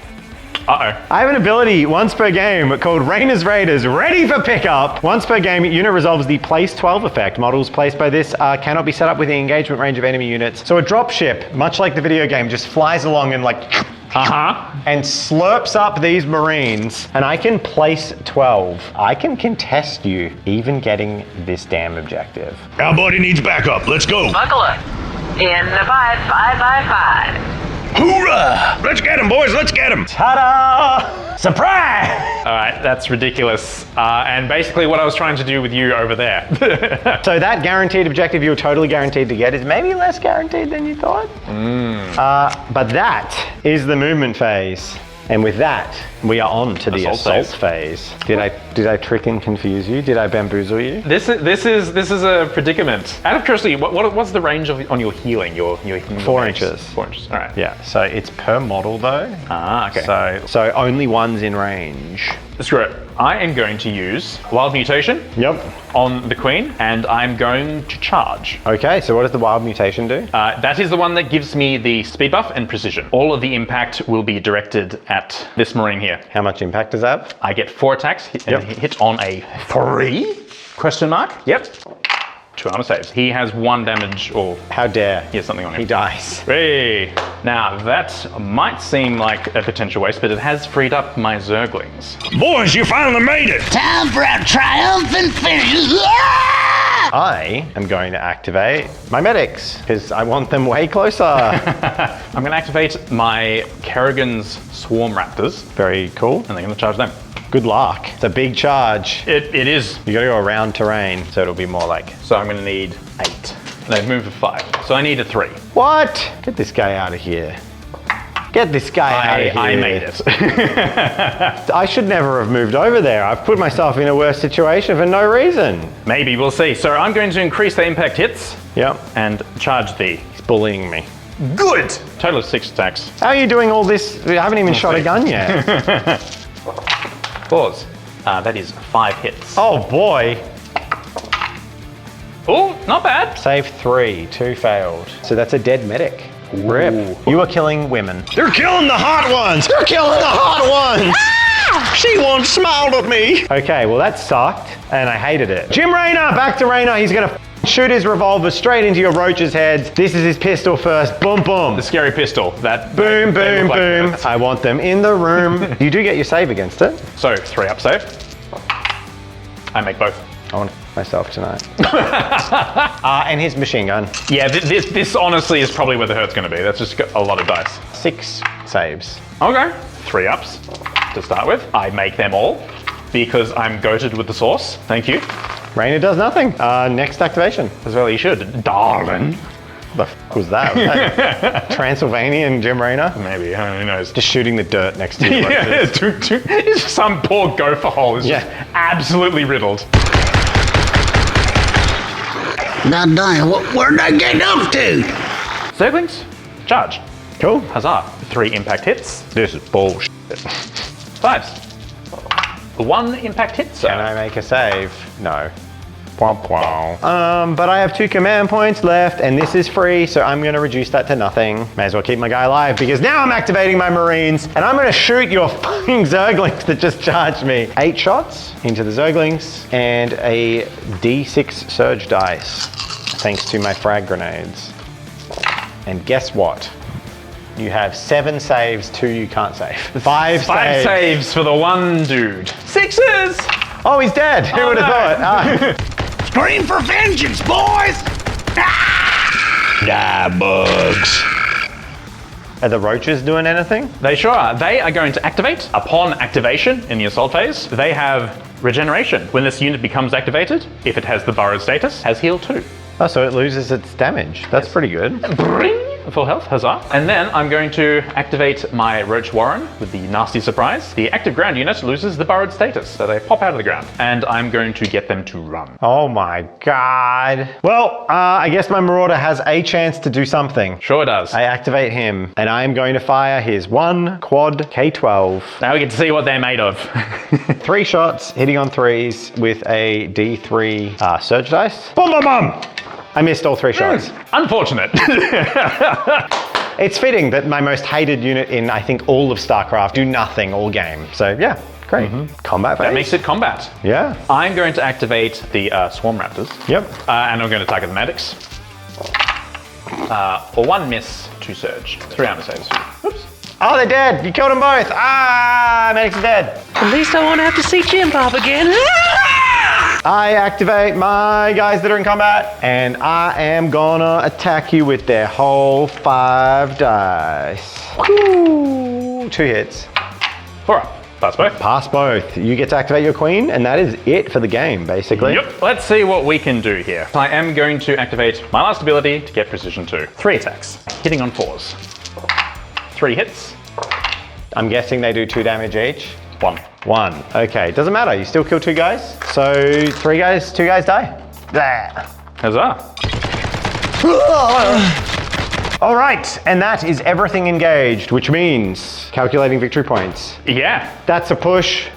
Uh-oh. I have an ability once per game called Raina's Raiders, ready for pickup. Once per game, unit resolves the place 12 effect. Models placed by this cannot be set up within engagement range of enemy units. So a dropship, much like the video game, just flies along and and slurps up these Marines, and I can place 12. I can contest you even getting this damn objective. Our buddy needs backup. Let's go. Buckle up. In the 5. Hoorah! Let's get him, boys. Let's get him. Ta-da! Surprise! All right, that's ridiculous. And basically what I was trying to do with you over there. So that guaranteed objective you're totally guaranteed to get is maybe less guaranteed than you thought. But that is the movement phase. And with that, we are on to the assault phase. Did I trick and confuse you? Did I bamboozle you? This is a predicament. Out of curiosity, what's the range on your healing? Your healing 4 inches. 4 inches. All right. Yeah. So it's per model though. Ah, okay. So only one's in range. Screw it. I am going to use Wild Mutation Yep. on the Queen, and I'm going to charge. Okay. So what does the wild mutation do? That is the one that gives me the speed buff and precision. All of the impact will be directed at this Marine here. How much impact does that? I get 4 attacks, hit on a 3? Question mark? Yep. 2 armor saves. He has 1 damage, or How dare he has something on him. he dies. Hey. Now that might seem like a potential waste, but it has freed up my Zerglings. Boys, you finally made it. Time for a triumphant finish. I am going to activate my medics because I want them way closer. I'm going to activate my Kerrigan's Swarm Raptors, Very cool. and they're going to charge them. Good luck. It's a big charge. It is. You gotta go around terrain, so it'll be more like. So I'm going to need 8. They've moved for 5. So I need a 3. What? Get this guy out of here. Get this guy out of here. I made it. I should never have moved over there. I've put myself in a worse situation for no reason. Maybe, we'll see. So I'm going to increase the impact hits Yep. and charge the He's bullying me. good. Total of 6 attacks. How are you doing all this? I haven't even shot a gun yet. Pause. That is 5 hits. Oh boy. Oh, not bad. Save 3, 2 failed. So that's a dead medic. Rip. You are killing women. They're killing the hot ones. They're killing the hot ones. She once smiled at me. Okay, well that sucked, and I hated it. Jim Raynor, back to Raynor. He's gonna shoot his revolver straight into your roaches' heads. This is his pistol first. Boom, boom. The scary pistol. That Boom, they boom, look like boom. that. I want them in the room. You do get your save against it. So 3 up save. I make both. I want myself tonight. And his machine gun. Yeah, this honestly is probably where the hurt's going to be. That's just got a lot of dice. 6 saves. Okay. 3 ups to start with. I make them all because I'm goated with the sauce. Thank you. Raynor does nothing. Next activation. As well you should, darling. The f was that? Was that Transylvanian Jim Raynor? Maybe, who knows. Just shooting the dirt next to you. Yeah, it's some poor gopher hole is just absolutely riddled. Now, Diane, where'd I get up to? Zerglings, charge. Cool. Huzzah. 3 impact hits. This is bullshit. 5s. 1 impact hit, sir. Can I make a save? No. But I have 2 command points left, and this is free, so I'm going to reduce that to nothing. May as well keep my guy alive, because now I'm activating my Marines, and I'm going to shoot your fucking Zerglings that just charged me. 8 shots into the Zerglings, and a D6 surge dice, thanks to my frag grenades. And guess what? You have 7 saves, 2 you can't save. 5 saves for the one dude. 6s! Oh, he's dead. Who would have thought? Scream for vengeance, boys. Die, bugs. Are the roaches doing anything? They sure are. They are going to activate. Upon activation in the assault phase, they have regeneration. When this unit becomes activated, if it has the burrowed status, has heal 2. Oh, so it loses its damage. That's pretty good. Bring! Full health, huzzah. And then I'm going to activate my Roach Warren with the nasty surprise. The active ground unit loses the burrowed status, so they pop out of the ground. And I'm going to get them to run. Oh my god. Well, I guess my Marauder has a chance to do something. Sure does. I activate him, and I am going to fire his 1 quad K12. Now we get to see what they're made of. 3 shots, hitting on 3s with a D3 surge dice. Boom, boom, boom! I missed all 3 shots. Unfortunate. It's fitting that my most hated unit in, I think, all of Starcraft do nothing all game. So yeah, great. Combat phase. That makes it combat. Yeah. I'm going to activate the Swarm Raptors. Yep. And I'm going to target the medics. For 1 miss, 2 surge. 3 armor saves. Oops. Oh, they're dead. You killed them both. Ah, medics are dead. At least I won't have to see Jim Bob again. I activate my guys that are in combat, and I am gonna attack you with their whole 5 dice. Woo! 2 hits. Alright, pass both. Pass both. You get to activate your queen, and that is it for the game, basically. Yep. Let's see what we can do here. I am going to activate my last ability to get precision 2. 3 attacks, hitting on 4s. 3 hits. I'm guessing they do 2 damage each. 1. 1. Okay, doesn't matter. You still kill 2 guys. So 2 guys die. There. Huzzah. All right, and that is everything engaged, which means calculating victory points. Yeah. That's a push,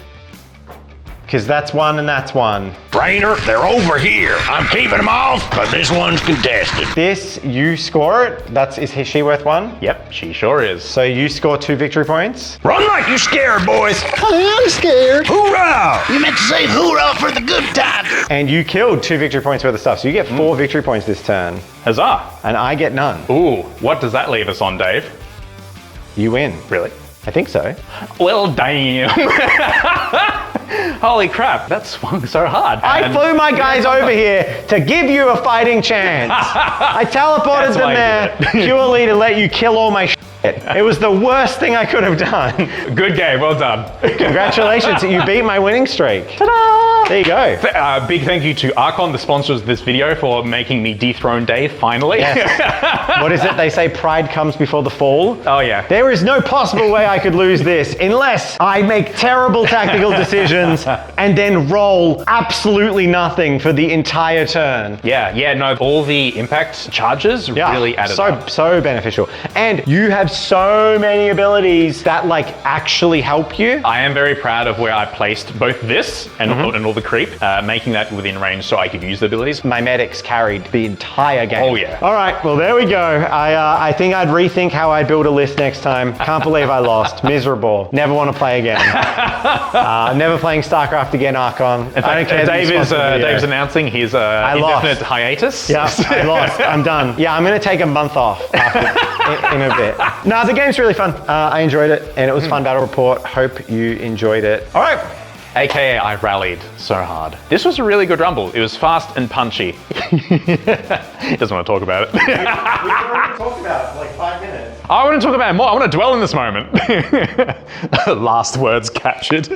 because that's 1 and that's 1. Rainer, they're over here. I'm keeping them off, but this one's contested. This, you score it. Is she worth 1? Yep, she sure is. So you score 2 victory points. Run like you scared, boys. I'm scared. Hoorah! You meant to say hoorah for the good times. And you killed 2 victory points worth of stuff. So you get 4 victory points this turn. Huzzah. And I get none. Ooh, what does that leave us on, Dave? You win. Really? I think so. Well, damn. Holy crap, that swung so hard. I flew my guys over here to give you a fighting chance. I teleported That's them why you there did it. purely to let you kill all my shit. It was the worst thing I could have done. Good game, well done. Congratulations, you beat my winning streak. Ta-da! There you go. Big thank you to Archon, the sponsors of this video, for making me dethrone Dave, finally. Yes. What is it? They say pride comes before the fall. Oh yeah. There is no possible way I could lose this unless I make terrible tactical decisions and then roll absolutely nothing for the entire turn. Yeah, no, all the impact charges really added up. So beneficial. And you have so many abilities that like actually help you. I am very proud of where I placed both this and all the creep, making that within range so I could use the abilities. My medics carried the entire game. Oh yeah. All right, well there we go. I think I'd rethink how I build a list next time. Can't believe I lost. Miserable. Never want to play again. Never playing Starcraft again, Archon. In fact, Dave's announcing his indefinite hiatus. Yeah, I lost. I'm done. Yeah, I'm going to take a month off in a bit. No, the game's really fun. I enjoyed it, and it was fun battle report. Hope you enjoyed it. All right. AKA, I rallied so hard. This was a really good rumble. It was fast and punchy. He doesn't want to talk about it. We've already talked about it for like 5 minutes. I want to talk about it more. I want to dwell in this moment. Last words captured.